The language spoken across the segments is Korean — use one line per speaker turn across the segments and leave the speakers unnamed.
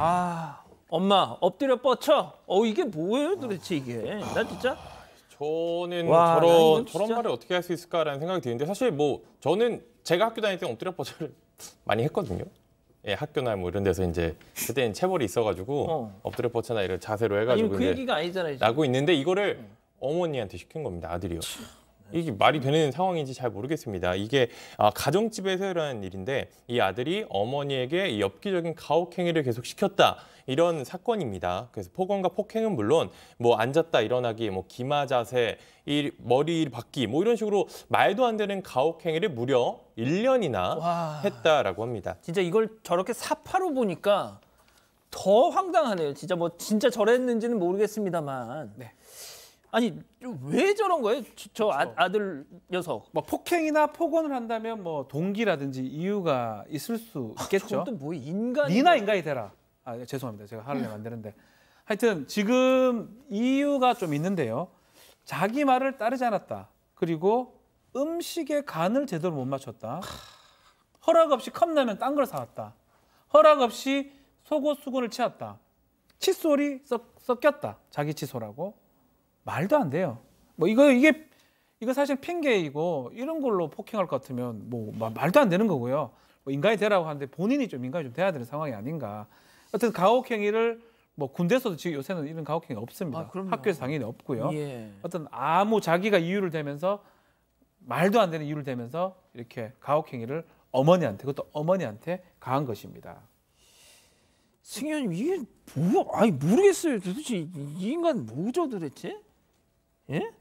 아, 엄마 엎드려 뻗쳐. 이게 뭐예요 도대체 이게? 나 진짜.
저는
와,
저런 말을 어떻게 할 수 있을까라는 생각이 드는데 사실 뭐 저는 제가 학교 다닐 때 엎드려 뻗쳐를 많이 했거든요. 예, 학교나 뭐 이런 데서 이제 그때는 체벌이 있어가지고 엎드려 뻗쳐나 이런 자세로 해가지고
아니, 그 얘기가 아니잖아요.
나고 있는데 이거를 어머니한테 시킨 겁니다. 아들이요. 이게 말이 되는 상황인지 잘 모르겠습니다. 이게 가정집에서 일어난 일인데 이 아들이 어머니에게 이 엽기적인 가혹행위를 계속 시켰다. 이런 사건입니다. 그래서 폭언과 폭행은 물론 뭐 앉았다 일어나기, 뭐 기마 자세, 이 머리 박기 뭐 이런 식으로 말도 안 되는 가혹행위를 무려 1년이나 했다라고 합니다.
진짜 이걸 저렇게 사파로 보니까 더 황당하네요. 진짜 뭐 진짜 저랬는지는 모르겠습니다만. 네. 아니 왜 저런 거예요? 아들 녀석.
뭐 폭행이나 폭언을 한다면 뭐 동기라든지 이유가 있을 수 있겠죠.
저것도 뭐 인간이.
니나 인간이 되라. 죄송합니다. 제가 하려면 안 되는데. 하여튼 지금 이유가 좀 있는데요. 자기 말을 따르지 않았다. 그리고 음식에 간을 제대로 못 맞췄다. 허락 없이 컵라면 딴 걸 사왔다. 허락 없이 속옷 수건을 치웠다. 칫솔이 섞였다. 자기 칫솔하고. 말도 안 돼요. 뭐 이거 사실 핑계이고 이런 걸로 폭행할 것 같으면 뭐 말도 안 되는 거고요. 뭐 인간이 되라고 하는데 본인이 좀 인간이 좀 돼야 되는 상황이 아닌가. 어쨌든 가혹행위를 뭐 군대에서도 지금 요새는 이런 가혹행위 없습니다. 학교에서 당연히 없고요.
예.
어떤 아무 자기가 이유를 대면서 말도 안 되는 이유를 대면서 이렇게 가혹행위를 어머니한테 그것도 어머니한테 가한 것입니다.
승현님 이게 뭐? 아니 모르겠어요. 도대체 이 인간 뭐죠 도대체? 예?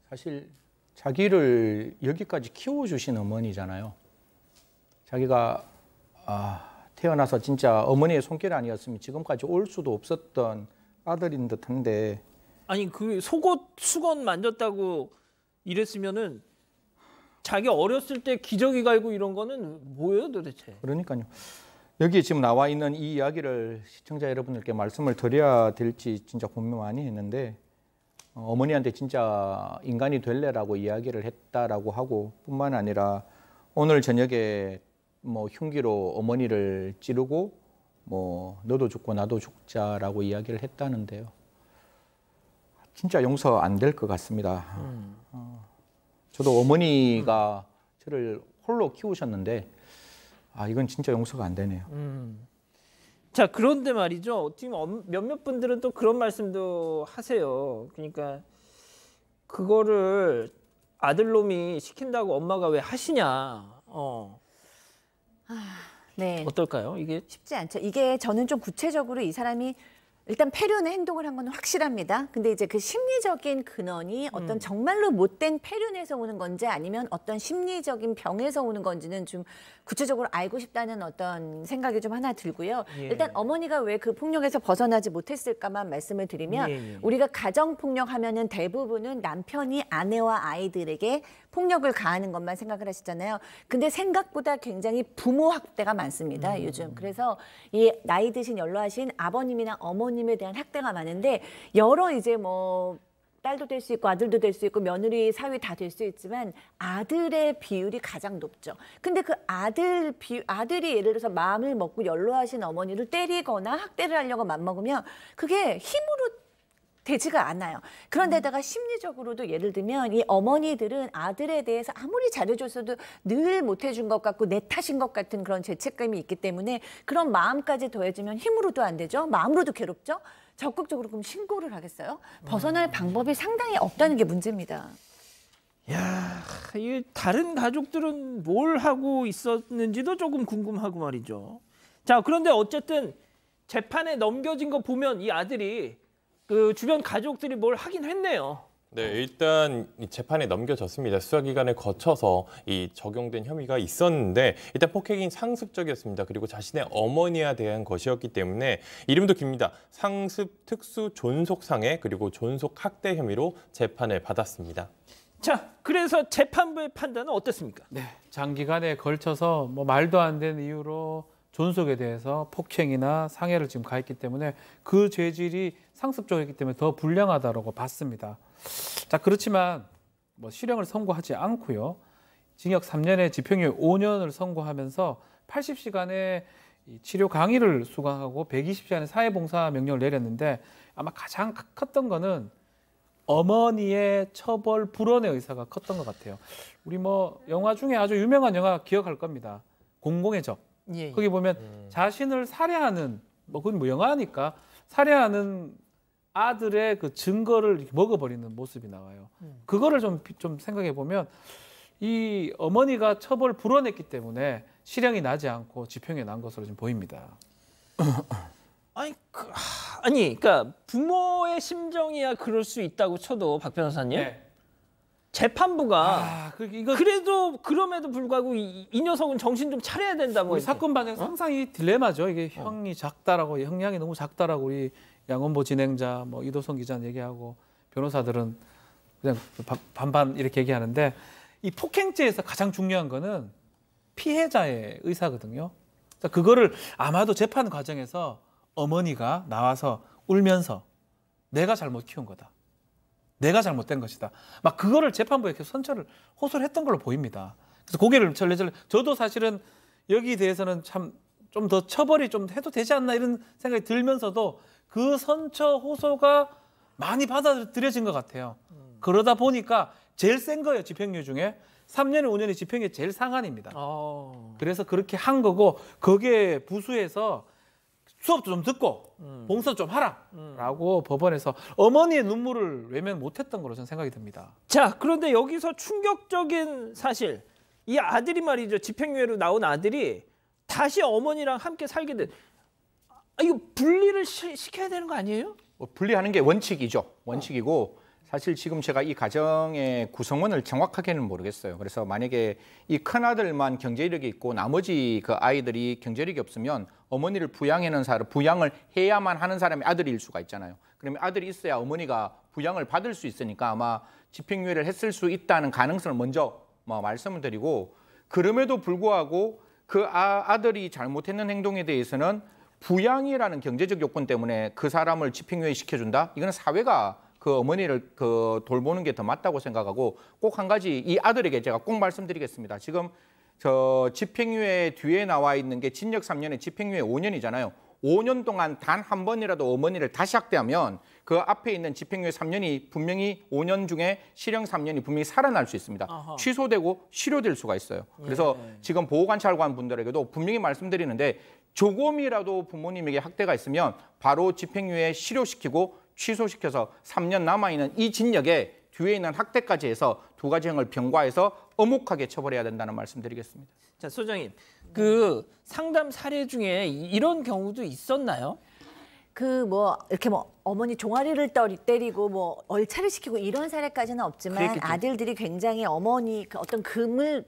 사실 자기를 여기까지 키워주신 어머니잖아요. 자기가 태어나서 진짜 어머니의 손길 아니었으면 지금까지 올 수도 없었던 아들인 듯한데.
아니 그 속옷 수건 만졌다고 이랬으면은 자기 어렸을 때 기저귀 갈고 이런 거는 뭐예요 도대체?
그러니까요. 여기 지금 나와 있는 이 이야기를 시청자 여러분들께 말씀을 드려야 될지 진짜 고민 많이 했는데 어머니한테 진짜 인간이 될래라고 이야기를 했다라고 하고 뿐만 아니라 오늘 저녁에 뭐 흉기로 어머니를 찌르고 뭐 너도 죽고 나도 죽자라고 이야기를 했다는데요. 진짜 용서 안 될 것 같습니다. 저도 어머니가 저를 홀로 키우셨는데 이건 진짜 용서가 안 되네요.
자, 그런데 말이죠. 지금 몇몇 분들은 또 그런 말씀도 하세요. 그러니까 그거를 아들놈이 시킨다고 엄마가 왜 하시냐.
네.
어떨까요? 이게
쉽지 않죠. 이게 저는 좀 구체적으로 이 사람이 일단 폐륜의 행동을 한 건 확실합니다. 근데 이제 그 심리적인 근원이 어떤 정말로 못된 폐륜에서 오는 건지 아니면 어떤 심리적인 병에서 오는 건지는 좀 구체적으로 알고 싶다는 어떤 생각이 좀 하나 들고요.
예.
일단 어머니가 왜 그 폭력에서 벗어나지 못했을까만 말씀을 드리면 우리가 가정폭력 하면은 대부분은 남편이 아내와 아이들에게 폭력을 가하는 것만 생각을 하시잖아요. 근데 생각보다 굉장히 부모 학대가 많습니다, 요즘. 그래서 이 나이 드신 연로하신 아버님이나 어머님에 대한 학대가 많은데 여러 이제 뭐 딸도 될 수 있고 아들도 될 수 있고 며느리 사위 다 될 수 있지만 아들의 비율이 가장 높죠. 근데 그 아들이 예를 들어서 마음을 먹고 연로하신 어머니를 때리거나 학대를 하려고 맘먹으면 그게 힘으로 되지가 않아요. 그런데다가 심리적으로도 예를 들면 이 어머니들은 아들에 대해서 아무리 잘해줬어도 늘 못해준 것 같고 내 탓인 것 같은 그런 죄책감이 있기 때문에 그런 마음까지 더해지면 힘으로도 안 되죠. 마음으로도 괴롭죠. 적극적으로 그럼 신고를 하겠어요? 벗어날 방법이 상당히 없다는 게 문제입니다.
야, 이 다른 가족들은 뭘 하고 있었는지도 조금 궁금하고 말이죠. 자, 그런데 어쨌든 재판에 넘겨진 거 보면 이 아들이 그 주변 가족들이 뭘 하긴 했네요.
네, 일단 이 재판에 넘겨졌습니다. 수사기관을 거쳐서 이 적용된 혐의가 있었는데 일단 폭행이 상습적이었습니다. 그리고 자신의 어머니에 대한 것이었기 때문에 이름도 깁니다. 상습 특수 존속상해 그리고 존속 학대 혐의로 재판을 받았습니다.
자, 그래서 재판부의 판단은 어땠습니까?
네, 장기간에 걸쳐서 뭐 말도 안 되는 이유로 존속에 대해서 폭행이나 상해를 지금 가했기 때문에 그 죄질이 상습적이기 때문에 더 불량하다고 봤습니다. 자, 그렇지만 뭐 실형을 선고하지 않고요. 징역 3년에 집행유예 5년을 선고하면서 80시간의 이 치료 강의를 수강하고 120시간의 사회봉사 명령을 내렸는데 아마 가장 컸던 거는 어머니의 처벌 불원의 의사가 컸던 것 같아요. 우리 뭐 영화 중에 아주 유명한 영화 기억할 겁니다. 공공의 적.
예, 예.
거기 보면 자신을 살해하는 그건 뭐 영화니까 살해하는 아들의 그 증거를 이렇게 먹어버리는 모습이 나와요. 그거를 좀 생각해 보면 이 어머니가 처벌 불원했기 때문에 실형이 나지 않고 집행유예 난 것으로 좀 보입니다.
그러니까 부모의 심정이야 그럴 수 있다고 쳐도 박 변호사님
네.
재판부가
이거
그래도 그럼에도 불구하고 이 녀석은 정신 좀 차려야 된다 뭐
우리 사건 반영 항상 이 딜레마죠. 이게 형이 작다라고 형량이 너무 작다라고 우리 양원보 진행자 뭐 이도성 기자는 얘기하고 변호사들은 그냥 반반 이렇게 얘기하는데 이 폭행죄에서 가장 중요한 거는 피해자의 의사거든요. 그거를 아마도 재판 과정에서 어머니가 나와서 울면서 내가 잘못 키운 거다. 내가 잘못된 것이다. 막 그거를 재판부에 계속 선처를 호소를 했던 걸로 보입니다. 그래서 고개를 절레절레 저도 사실은 여기에 대해서는 참 좀 더 처벌이 좀 해도 되지 않나 이런 생각이 들면서도 그 선처 호소가 많이 받아들여진 것 같아요. 그러다 보니까 제일 센 거예요. 집행유예 중에 3년에 5년이 집행유예 제일 상한입니다. 그래서 그렇게 한 거고 거기에 부수해서 수업도 좀 듣고 봉사 좀 하라라고 법원에서 어머니의 눈물을 외면 못했던 걸로 저는 생각이 듭니다.
자, 그런데 여기서 충격적인 사실 이 아들이 말이죠. 집행유예로 나온 아들이 다시 어머니랑 함께 살게 된 이거 분리를 시켜야 되는 거 아니에요?
분리하는 게 원칙이죠. 원칙이고 사실 지금 제가 이 가정의 구성원을 정확하게는 모르겠어요. 그래서 만약에 이 큰아들만 경제력이 있고 나머지 그 아이들이 경제력이 없으면 어머니를 부양을 해야만 하는 사람이 아들일 수가 있잖아요. 그러면 아들이 있어야 어머니가 부양을 받을 수 있으니까 아마 집행유예를 했을 수 있다는 가능성을 먼저 말씀을 드리고 그럼에도 불구하고 그 아들이 잘못했는 행동에 대해서는 부양이라는 경제적 요건 때문에 그 사람을 집행유예 시켜준다? 이거는 사회가 그 어머니를 돌보는 게 더 맞다고 생각하고 꼭 한 가지 이 아들에게 제가 꼭 말씀드리겠습니다. 지금 저 집행유예 뒤에 나와 있는 게 징역 3년에 집행유예 5년이잖아요. 5년 동안 단 한 번이라도 어머니를 다시 학대하면 그 앞에 있는 집행유예 3년이 분명히 5년 중에 실형 3년이 분명히 살아날 수 있습니다. 취소되고 실효될 수가 있어요. 그래서 지금 보호관찰관 분들에게도 분명히 말씀드리는데 조금이라도 부모님에게 학대가 있으면 바로 집행유예 실효시키고 취소시켜서 3년 남아있는 이 징역에 뒤에 있는 학대까지 해서 두 가지 형을 병과해서 엄혹하게 처벌해야 된다는 말씀드리겠습니다.
자, 소장님, 그 상담 사례 중에 이런 경우도 있었나요?
이렇게 어머니 종아리를 때리고 얼차를 시키고 이런 사례까지는 없지만
그랬겠죠.
아들들이 굉장히 어머니 그 어떤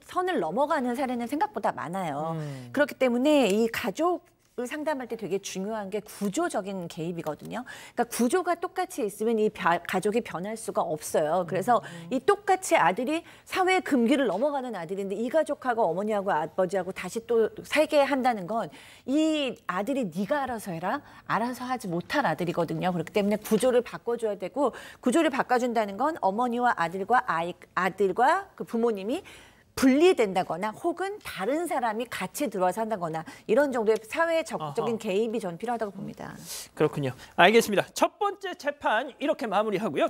선을 넘어가는 사례는 생각보다 많아요. 그렇기 때문에 이 가족을 상담할 때 되게 중요한 게 구조적인 개입이거든요. 그러니까 구조가 똑같이 있으면 이 가족이 변할 수가 없어요. 그래서 이 똑같이 아들이 사회 금기를 넘어가는 아들인데 이 가족하고 어머니하고 아버지하고 다시 또 살게 한다는 건 이 아들이 네가 알아서 해라, 알아서 하지 못할 아들이거든요. 그렇기 때문에 구조를 바꿔줘야 되고 구조를 바꿔준다는 건 어머니와 아들과 그 부모님이 분리된다거나 혹은 다른 사람이 같이 들어와서 한다거나 이런 정도의 사회의 적극적인 개입이 전 필요하다고 봅니다.
그렇군요. 알겠습니다. 첫 번째 재판 이렇게 마무리하고요.